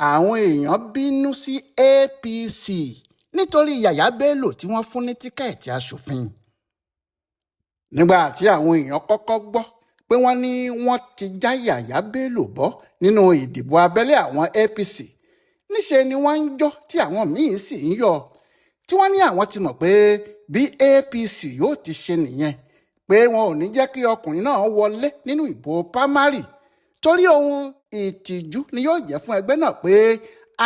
àwọn èèyàn bínú sí APC nítorí Yahaya Bello tí wọ́n fún ní tíkẹ́ẹ̀tì aṣòfin. Nígbà tí àwọn èèyàn kọ́kọ́ gbọ́ pé wọ́n ní wọ́n ti já Yahaya Bello bọ́ nínú ìdìbò abẹ́lé àwọn APC, níṣe ni wọ́n ń jó tí àwọn míín sì ń yọ̀, tí wọ́n ní àwọn ti mọ̀ pé bí APC yóò ti ṣe nìyẹn, pé wọn ò ní jẹ́ kí ọkùnrin náà wọlé nínú ìbò pámárì, torí ohun ìtìjú ni yóò jẹ́ fún ẹgbẹ́ náà pé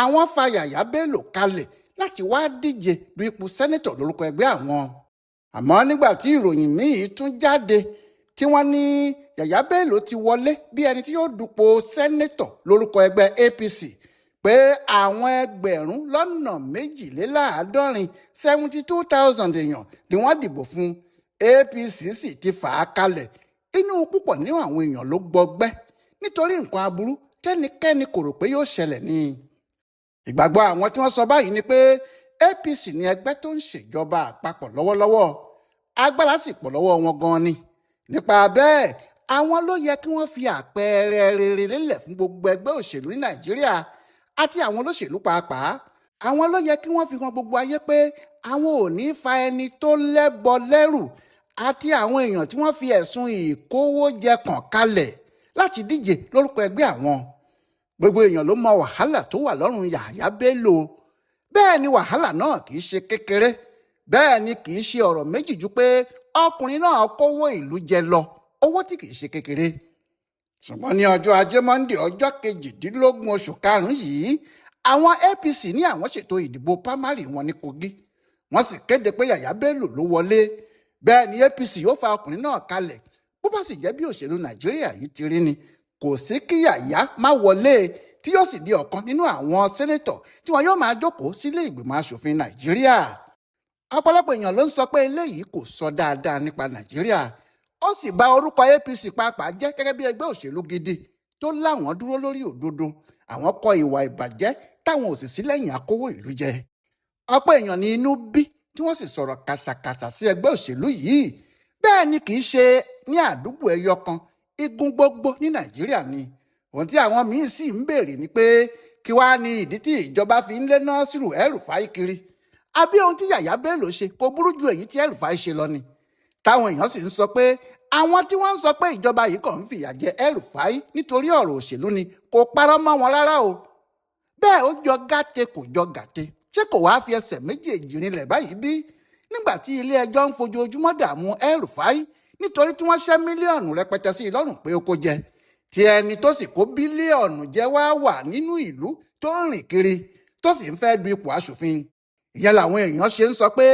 àwọn fa Yahaya Bello kalẹ̀ láti wá díje du ipò sẹ́nẹ́tọ̀ lórúkọ ẹgbẹ́ àwọn. Àmọ́ nígbà tí ìròyìn míì tún jáde tí wọ́n ní Yahaya Bello ti wọlé bí ẹni tí yóò dupò sẹ́nẹ́tọ̀ lórúkọ ẹgbẹ́ APC, pé àwọn ẹgbẹ̀rún lọ́nà 72,000 72,000 èèyàn ni wọ́n dìbò fún, APC sì ti fà á kalẹ̀. Inú púpọ̀ nínú àwọn èèyàn ló gbọgbẹ́ nítorí nǹkan aburú tẹ́nikẹ́ni kò rò pé yóò ṣẹlẹ̀ ni. Ìgbàgbọ́ àwọn tí wọ́n sọ báyìí ni pé APC ni ẹgbẹ́ tó ń ṣèjọba àpapọ̀ lọ́wọ́lọ́wọ́, agbára sì pọ̀ lọ́wọ́ wọn gan ni. Nípa bẹ́ẹ̀, àwọn ló yẹ kí wọ́n fi àpẹẹrẹ rere lélẹ̀ fún gbogbo ẹgbẹ́ òṣèlú ní Nàìjíríà àti àwọn olóṣèlú pàápàá. Àwọn ló yẹ kí wọ́n fi hàn gbogbo ayé pé àwọn ò ní fa ẹni tó lẹ́bọ lẹ́rù àti àwọn èèyàn tí wọ́n fi ẹ̀sùn ìkówójẹ kàn kalẹ̀ láti díje lórúkọ ẹgbẹ́ àwọn. Gbogbo èèyàn ló mọ wàhálà tó wà lọ́rùn Yahaya Bello. Bẹ́ẹ̀ ni wàhálà náà kì í ṣe kékeré. Bẹ́ẹ̀ ni kì í ṣe ọ̀rọ̀ méjì ju pé ọkùnrin náà kówó ìlú jẹ lọ, owó tí kì í ṣe kékeré. Ṣùgbọ́n ní ọjọ́ Ajé Monday ọjọ́ 18 oṣù karùn-ún yìí, àwọn APC ní àwọn ṣètò ìdìbò pámárì wọn ní Kogi. Wọ́n sì kéde pé Yahaya Bello ló wọlé. Bẹ́ẹ̀ ni APC yóò fa ọkùnrin náà kalẹ̀. Bó bá sì jẹ́ bí òṣèlú Nàìjíríà yìí ti rí ni, kò sí kí Yahaya má wọlé, tí yóò sì di ọ̀kan nínú àwọn sẹ́nẹ́tọ̀ tí wọn yóò máa jókòó sílé ìgbìmọ̀ aṣòfin Nàìjíríà. Ọ̀pọ̀lọpọ̀ èèyàn ló ń sọ pé eléyìí kò sọ dáadáa nípa Nàìjíríà. Ó sì bà orúkọ APC pàápàá jẹ́ gẹ́gẹ́ bí ẹgbẹ́ òṣèlú gidi tó láwọn dúró lórí òdodo. Àwọn kọ ìwà ìbàjẹ́ táwọn ò sì sí lẹ́yìn akówó ìlú jẹ. Ọ̀pọ̀ èèyàn ní inú bí tí wọ́n sì sọ̀rọ̀ kàṣàkàṣà sí ẹgbẹ́ òṣèlú yìí. Bẹ́ẹ̀ ni kì í ṣe ní àdúgbò ẹyọ kan, igun gbogbo ní Nàìjíríà ni. Ohun tí àwọn míín sì ń béèrè ni pé kí wàá ní ìdí tí ìjọba fi ń lé Nasiru El-Rufai kiri. Àbí ohun tí Yahaya Bello ṣe kò burú ju èyí tí El-Rufai ṣe lọ ni. Táwọn èèyàn sì ń sọ pé àwọn tí wọ́n ń sọ pé ìjọba yìí kàn ń fìyà jẹ El-Rufai nítorí ọ̀rọ̀ òṣèlú ni kò parọ́ mọ́ wọn rárá o. Bẹ́ẹ̀ ó jọ gàtè kò jọ gàtè, ṣé kò wáá fi ẹsẹ̀ méjèèjì rinlẹ̀ báyìí bí? Nígbà tí ilé ẹjọ́ ń fojoojúmọ́ dààmú El-Rufai nítorí tí wọ́n ṣẹ́ mílíọ̀nù rẹpẹtẹ sí i lọ́rùn pé ó kó jẹ, tí ẹni tó sì kó bílíọ̀nù jẹ wá wà nínú ìlú tó ń rìn kiri tó sì ń fẹ́ du ipò aṣòfin. Ìyẹn làwọn èèyàn ṣe ń sọ pé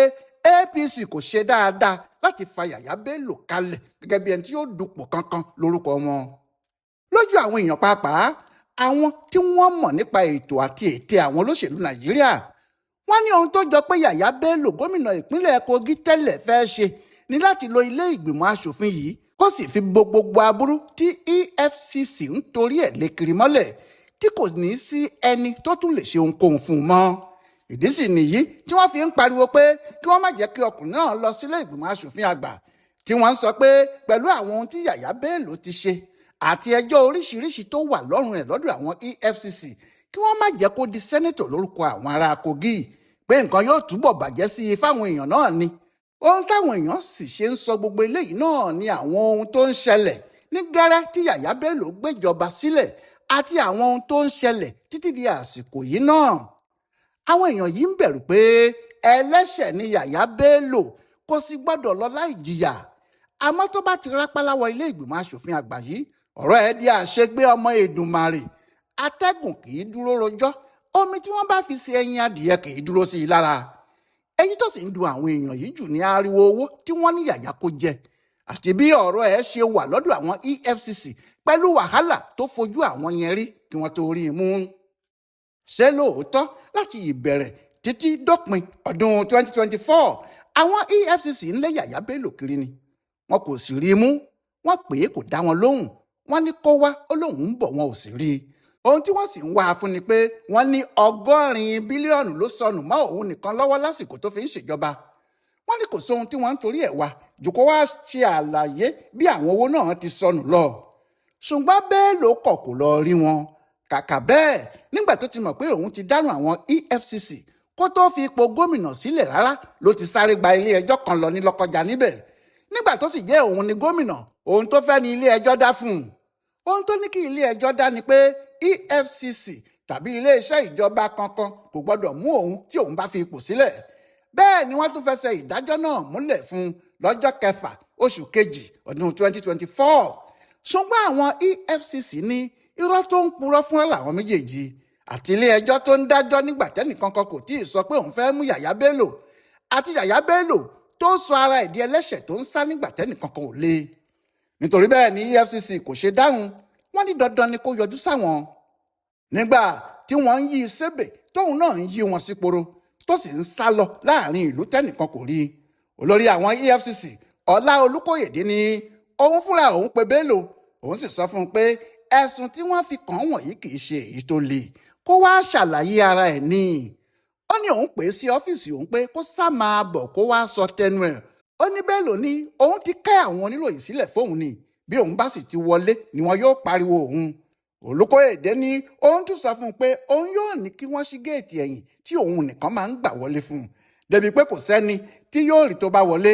APC kò ṣe dáadáa láti fa Yahaya Bello kalẹ̀ gẹ́gẹ́ bí ẹni tí yóò dupò kankan lórúkọ wọn. Lójú àwọn èèyàn pàápàá, àwọn tí wọ́n mọ̀ nípa ètò àti ète àwọn olóṣèlú Nàìjíríà, wọ́n ní ohun tó jọ pé Yahaya Bello gómìnà ìpínlẹ̀ Kogi tẹ́lẹ̀ fẹ́ ṣe ni láti lo ilé ìgbìmọ̀ aṣòfin yìí kó sì fi gbogbo aburú tí EFCC ń torí ẹ̀ lé kiri mọ́lẹ̀, tí kò ní sí ẹni tó tún lè ṣe ohunkóhun fún un mọ́. Ìdí sì nìyí tí wọ́n fi ń pariwo pé kí wọ́n má jẹ́ kí ọkùnrin náà lọ sílé ìgbìmọ̀ aṣòfin àgbà, tí wọ́n ń sọ pé pẹ̀lú àwọn ohun tí Yahaya Bello ti ṣe àti ẹjọ́ oríṣiríṣi tó wà lọ́rùn ẹ̀ lọ́dọ̀ àwọn EFCC, kí wọ́n má jẹ́ kó di sẹ́nẹ́tọ̀ lórúkọ àwọn ará Kogi, pé nǹkan yóò túbọ̀ bàjẹ́ sí i fáwọn èèyàn náà ni. Ohun táwọn èèyàn sì ṣe ń sọ gbogbo eléyìí náà ni àwọn ohun tó ń ṣẹlẹ̀ ní gẹ́rẹ́ tí Yahaya Bello gbéjọba sílẹ̀ àti àwọn ohun tó ń ṣẹlẹ̀ títí di àsìkò yìí náà. Àwọn èèyàn yìí ń bẹ̀rù pé ẹlẹ́ṣẹ̀ ni Yahaya Bello, kò sì gbọ́dọ̀ lọ láì jìyà. Àmọ́ tó bá ti rápálá wọ ilé ìgbìmọ̀ aṣòfin àgbà yìí, ọ̀rọ̀ ẹ̀ di àṣegbé ọmọ Èdùmàrè. Atẹ́gùn kì í dúró rojọ́, omi tí wọ́n bá fi ṣe ẹyin adìyẹ kì í dúró sí i lára. Èyí tó sì ń dùn àwọn èèyàn yìí jù ní ariwo owó tí wọ́n ní Yahaya kó jẹ, àti bí ọ̀rọ̀ ẹ̀ ṣe wà lọ́dọ̀ àwọn EFCC pẹ̀lú wàhálà tó fojú àwọn yẹn rí kí wọ́n tó rí i mú. Ṣé lóòótọ́ láti ìbẹ̀rẹ̀ títí dópin ọdún 2024 àwọn EFCC ń lé Yahaya Bello kiri ni? Wọn kò sì rí i mú. Wọ́n pè é kò dá wọn lóhùn. Wọ́n ní kó wá, ó lóun ń bọ̀, wọn ò sì rí i. Ohun tí wọ́n sì ń wá a fún ni pé wọ́n ní 100 bílíọ̀nù ló sọnù mọ́ òun nìkan lọ́wọ́ lásìkò tó fi ń ṣèjọba. Wọ́n ní kò sóhun tí wọ́n ń torí ẹ̀ wá jù kó wá ṣe àlàyé bí àwọn owó náà ti sọnù lọ. Ṣùgbọ́n Bello kọ̀ kò lọ rí wọn. kàkà bẹ́ẹ̀ nígbà tó ti mọ̀ pé òun ti dárùn àwọn EFCC kó tó fi ipò gómìnà sílẹ̀ rárá ló ti sáré gba ilé ẹjọ́ kan lọ ní Lọ́kọ́jà níbẹ̀. Nígbà tó sì jẹ́ òun ni gómìnà, ohun tó fẹ́ ni ilé ẹjọ́ dá fún un. Ohun tó ní kí ilé ẹjọ́ dá ni pé EFCC tàbí iléeṣẹ́ ìjọba kankan kò gbọdọ̀ mú òun tí òun bá fi ipò sílẹ̀. Bẹ́ẹ̀ ni wọ́n tún fẹsẹ̀ ìdájọ́ náà múlẹ̀ fún un lọ́jọ́ 6 oṣù kejì ọdún 2024. Ṣùgbọ́n àwọn EFCC ní irọ́ tó ń purọ́ fúnra làwọn méjèèjì àti ilé ẹjọ́ tó ń dájọ́ nígbà tẹ́nìkankan kò tíì sọ pé òun fẹ́ mú Yahaya Bello àti Yahaya Bello tó sọ ara ẹ̀ di ẹlẹ́ṣẹ̀ tó ń sá nígbà tẹ́nìkankan ò lè. Nítorí bẹ́ẹ̀ ni EFCC kò ṣe dáhùn, wọ́n ní dandan ni kó yọjú sáwọn. Nígbà tí wọ́n ń yí i sébè tóun náà ń yí wọn síporo tó sì ń sá lọ láàrin ìlú tẹ́nìkan kò rí, olórí àwọn EFCC Ọlá Olúkóyèdé ní òun fúnra òun pe Bello, òun sì sọ fún un pé ẹ̀sùn tí wọ́n fi kàn án wọ̀nyí kì í ṣe èyí tó le, kó wá ṣàlàyé ara ẹ̀ ní. Ó ní òun pè é sí ọ́fíìsì òun pé kó sá máa bọ̀ kó wá sọ tẹnu ẹ̀. Ó ní Bello ní òun ti kẹ́ àwọn oníròyìn sílẹ̀ fóun ni, bí òun bá sì ti wọlé ni wọn yóò pariwo òun. Olúkóyèdé ní òun tún sọ fún un pé òun yóò ní kí wọ́n ṣí géètì ẹ̀yìn tí òun nìkan máa ń gbà wọlé fún un, débi pé kò sẹ́ni tí yóò rí tó bá wọlé.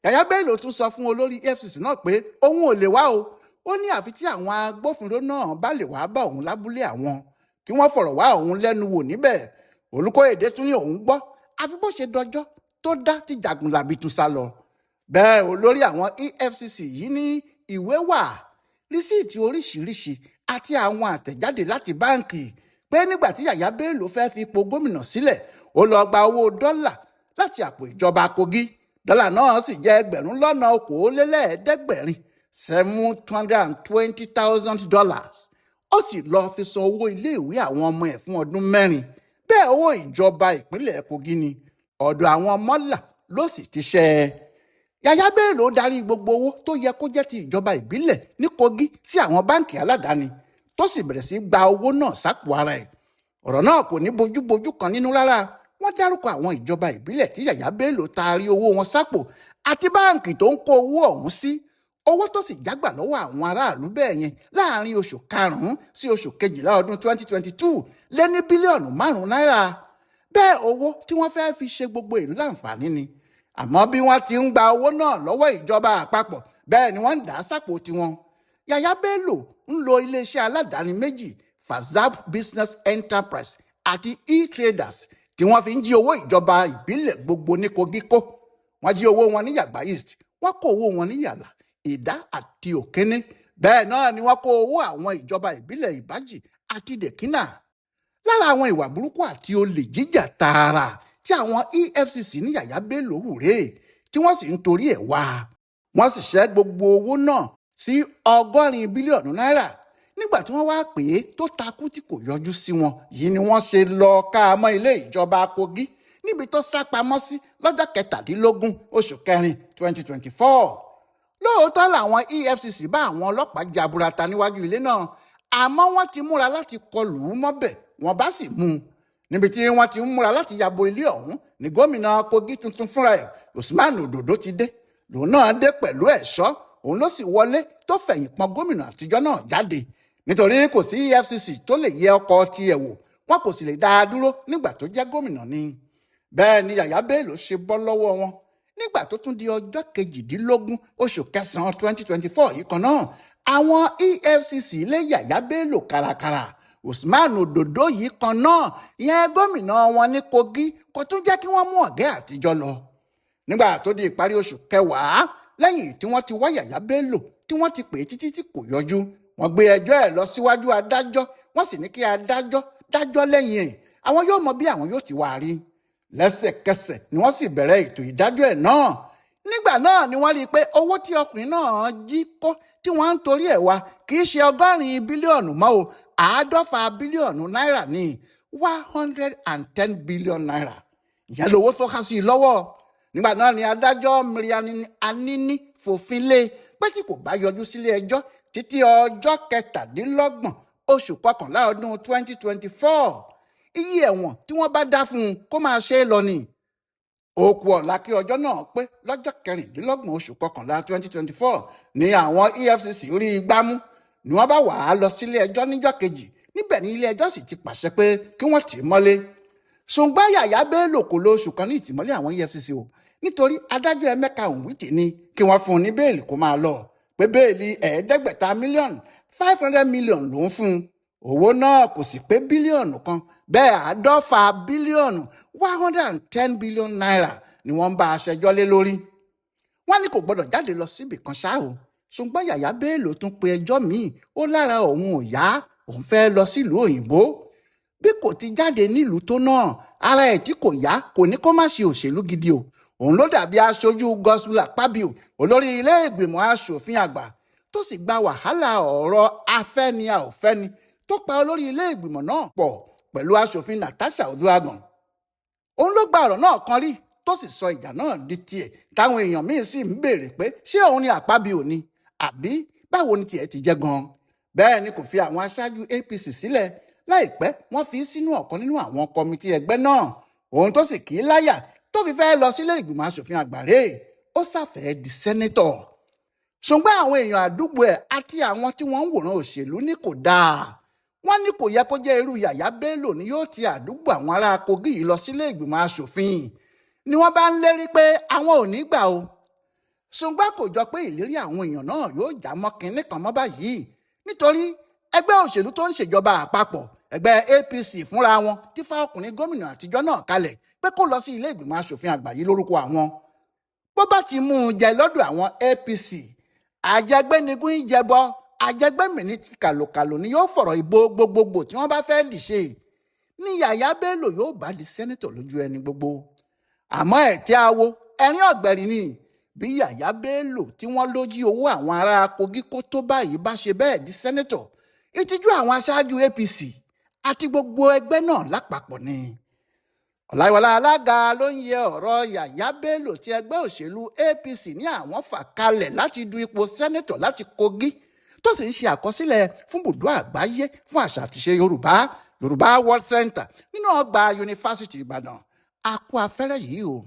Yahaya Bello tún sọ fún olórí EFCC náà pé òun ò lè wá o. Ó ní àfi tí àwọn agbófinró náà bá lè wá bá òun lábúlé àwọn kí wọ́n fọ̀rọ̀ wá òun lẹ́nu wò níbẹ̀. Olúkóyèdé tún ní òun gbọ́ àfi bó ṣe dọjọ́ tó dá tí Jagunlabi tún sá lọ. Bẹ́ẹ̀ olórí àwọn EFCC yìí ní ìwé wà, rísíìtì oríṣiríṣi àti àwọn àtẹ̀jáde láti báǹkì pé nígbà tí Yahaya Bello fẹ́ fi ipò gómìnà sílẹ̀ ó lọ gba owó dọ́là láti àpò ìjọba Kogi. Dọ́là náà sì jẹ́ ẹgbẹ̀rún lọ́nà okòólélẹ́ẹ̀ẹ́dẹ́gbẹ̀rin $720,000. Ó sì lọ fi san owó iléèwé àwọn ọmọ ẹ̀ fún ọdún 4. Bẹ́ẹ̀ owó ìjọba ìpínlẹ̀ Kogi ni, ọ̀dọ̀ àwọn mọ́là ló sì ti ṣẹ́ ẹ. Yahaya Bello darí gbogbo owó tó yẹ kó jẹ́ ti ìjọba ìbílẹ̀ ní Kogi sí àwọn báǹkì aládàáni tó sì bẹ̀rẹ̀ sí gba owó náà sápò ara ẹ̀. Ọ̀rọ̀ náà kò ní bójúbójú kan nínú rárá. Wọ́n dárúkọ àwọn ìjọba ìbílẹ̀ tí Yahaya Bello taari owó wọn sápò àti báǹkì tó ń kó owó ọ̀hún sí. Owó tó sì jágbà lọ́wọ́ àwọn aráàlú bẹ́ẹ̀ yẹn láàrin oṣù karùn-ún sí oṣù kejìlá ọdún 2022 lé ní bílíọ̀nù 5 náírà. Bẹ́ẹ̀ owó tí wọ́n fẹ́ fi ṣe gbogbo ìlú láǹfààní ni. Àmọ́ bí wọ́n ti ń gba owó náà lọ́wọ́ ìjọba àpapọ̀ bẹ́ẹ̀ ni wọ́n ń dà á sápò tiwọn. Yahaya Bello ń lo iléeṣẹ́ aládàáni méjì, Fazab Business Enterprise àti E-Traders, tí wọ́n fi ń jí owó ìjọba ìbílẹ̀ gbogbo ní Kogi kó. Wọ́n jí owó wọn ní Yagba East, wọ́n kó owó wọn ní Yàlà, Ìdá àti Òkéné. Bẹ́ẹ̀ náà ni wọ́n kó owó àwọn ìjọba ìbílẹ̀ Ìbàjì àti Dèkínà. Lára àwọn ìwà burúkú àti olè jíjà tààrà tí àwọn EFCC ní Yahaya Bello hù rèé, tí wọ́n sì ń torí ẹ̀ wá. Wọ́n sì ṣẹ́ gbogbo owó náà sí 100 bílíọ̀nù náírà. Nígbà tí wọ́n wá pè é tó takú tí kò yọjú sí wọn, yìí ni wọ́n ṣe lọ ká a mọ́ ilé ìjọba Kogi níbi tó sá pamọ́ sí lọ́jọ́ 17 oṣù kẹrin 2024. Lóòótọ́ làwọn EFCC bá àwọn ọlọ́pàá jaburata níwájú ilé náà, àmọ́ wọ́n ti múra láti kọlù ú mọ́bẹ̀, wọ́n bá sì mú un. Níbi tí wọ́n ti ń múra láti yabo ilé ọ̀hún ní gómìnà Kogi tuntun fúnra ẹ̀ Usman Ododo ti dé. Lòun náà dé pẹ̀lú ẹ̀ṣọ́, òun ló sì wọlé tó fẹ̀yìn pọn gómìnà àtijọ́ náà jáde. Nítorí kò sí EFCC tó lè yẹ ọkọ̀ tiẹ̀ wò, wọn kò sì lè dá a dúró nígbà tó jẹ́ gómìnà ni. Bẹ́ẹ̀ ni Yahaya Bello ṣe bọ́ lọ́wọ́ wọn. Nígbà tó tún di ọjọ́ 18 oṣù kẹsàn-án 2024 yìí kan náà, àwọn EFCC lé Yahaya Bello kárakára. Usman Ododo yìí kan náà, ìyẹn gómìnà wọn ní Kogi, kò tún jẹ́ kí wọ́n mú ọ̀gá àtijọ́ lọ. Nígbà tó di ìparí oṣù kẹwàá, lẹ́yìn tí wọ́n ti wá Yahaya Bello tí wọ́n ti pè é títí tí kò yọjú, wọ́n gbé ẹjọ́ ẹ̀ lọ síwájú adájọ́, wọ́n sì ní kí adájọ́ dájọ́ lẹ́yìn ẹ̀, àwọn yóò mọ bí àwọn yóò ti wá rí. Lẹ́sẹ̀kẹsẹ̀ ni wọ́n sì bẹ̀rẹ̀ ètò ìdájọ́ ẹ̀ náà. Nígbà náà ni wọ́n rí i pé owó tí ọkùnrin náà jí kó tí wọ́n ń torí ẹ̀ wá kì í ṣe 100 bílíọ̀nù mọ́ o, 150 bílíọ̀nù náírà ní 110 bílíọ̀nù náírà. Ìyẹn lówó tó há sí i lọ́wọ́. Nígbà náà ni adájọ́ Miriam Anini fòfin lé pé tí kò bá yọjú sílé ẹjọ́ títí ọjọ́ 27 oṣù kọkànlá ọdún 2024, iye ẹ̀wọ̀n tí wọ́n bá dá fún un kó máa ṣe é lọ ni. Ó kù ọ̀la kí ọjọ́ náà pé lọ́jọ́ 26 oṣù kọkànlá 2024 ni àwọn EFCC rí i gbámú, ni wọ́n bá wà á lọ sílé ẹjọ́ níjọ́ kejì níbẹ̀ ni ilé-ẹjọ́ sì ti pàṣẹ pé kí wọ́n tì í mọ́lé. ṣùgbọ́n Yahaya Bello kò lo oṣù kan ní ìtìmọ́lé àwọn EFCC o, nítorí adájọ́ Emeka Nwite ní kí wọ́n fún un ní bẹ́ẹ̀lì kó máa lọ, pé bẹ́ẹ̀lì $500 million ló ń fún un. owó náà kò sì pé bílíọ̀nù kan, bẹ́ẹ̀ 150 bílíọ̀nù $110 billion ni wọ́n ń bá a ṣẹjọ́ lé lórí. wọ́n ní kò gbọ́dọ̀ jáde lọ síbì kan ṣá o, ṣùgbọ́n Yahaya Bello tún pe ẹjọ́ míì, ó lára òun ò yá, òun fẹ́ lọ sílùú òyìnbó. bí kò ti jáde nílùú tó náà, ara ẹ̀ tí kò yá kò ní kó má ṣe òṣèlú gidi o. òun ló dàbí aṣojú Godswill Akpabio, olórí ilé ìgbìmọ̀ aṣòfin àgbà, tó sì gba wàhálà ọ̀rọ̀ afẹ́ni a ò fẹ́ni tó pa olórí ilé ìgbìmọ̀ náà pọ̀ pẹ̀lú aṣòfin Natasha Uduaghan. òun ló gba ọ̀rọ̀ náà kan rí tó sì sọ ìjà náà di tiẹ̀, táwọn èèyàn míín sì ń béèrè pé ṣé òun ni Akpabio ni àbí báwo ni tiẹ̀ ti jẹ́ gan-an. bẹ́ẹ̀ ni kò fi àwọn aṣáájú APC sílẹ̀. láìpẹ́ wọ́n fi sínú ọ̀kan nínú àwọn kọmitì ẹgbẹ́ náà. ohun tó sì kì í láyà tó fi fẹ́ lọ sílé ìgbìmọ̀ aṣòfin àgbà rèé, ó ṣàfẹ́ di sẹ́nẹ́tọ̀. ṣùgbọ́n àwọn èèyàn àdúgbò ẹ̀ àti àwọn tí wọ́n ń wòran òṣèlú ní kò dáa. wọ́n ní kò yẹ kó jẹ́ irú Yahaya Bello ni yóò ti àdúgbò àwọn ará Kogi yìí lọ sílé ìgbìmọ̀ aṣòfin, ni wọ́n bá ń lérí pé àwọn ò ní gbà o. ṣùgbọ́n kò jọ pé ìlérí àwọn èèyàn náà yóò já mọ́ kinní kan mọ́ báyìí, nítorí ẹgbẹ́ òṣèlú tó ń ṣèjọba àpapọ̀, ẹgbẹ́ APC fúnra wọn ti fa ọkùnrin gómìnà àtijọ́ náà kalẹ̀ pé kó lọ sí ilé ìgbìmọ̀ aṣòfin àgbà yìí lórúkọ àwọn. bó bá ti mú un jẹ lọ́dọ̀ àwọn APC, àjẹgbẹ́nigun ìjẹbọ, àjẹgbẹ́mìíní ti kàlòkàlò ni yóò fọ̀rọ̀ ìbò gbogbogbò tí wọ́n bá fẹ́ lì ṣe. ní Yahaya Bello yóò bá di sẹ́nẹ́tọ̀ lójú ẹni gbogbo. àmọ́ ẹ̀ tí a wo ẹ̀rín ọ̀gbẹ̀rì ni bí Yahaya Bello tí wọ́n ló jí owó àwọn ará Kogi kó tó báyìí bá ṣe bẹ́ẹ̀ di sẹ́nẹ́tọ̀, ìtìjú àwọn aṣáájú APC àti gbogbo ẹgbẹ́ náà lápapọ̀ ni. Ọláyíwọlá alága ló ń yẹ ọ̀rọ̀ Yahaya Bello tí ẹgbẹ́ òṣèlú APC ní àwọn fà kalẹ̀ láti du ipò sẹ́nẹ́tọ̀ láti Kogi, tó sì ń ṣe àkọsílẹ̀ fún bùdó àgbáyé fún àṣà àtìṣe Yorùbá World Center nínú ọgbà yunifásitì Ìbàdàn. a kú afẹ́rẹ́ yìí o.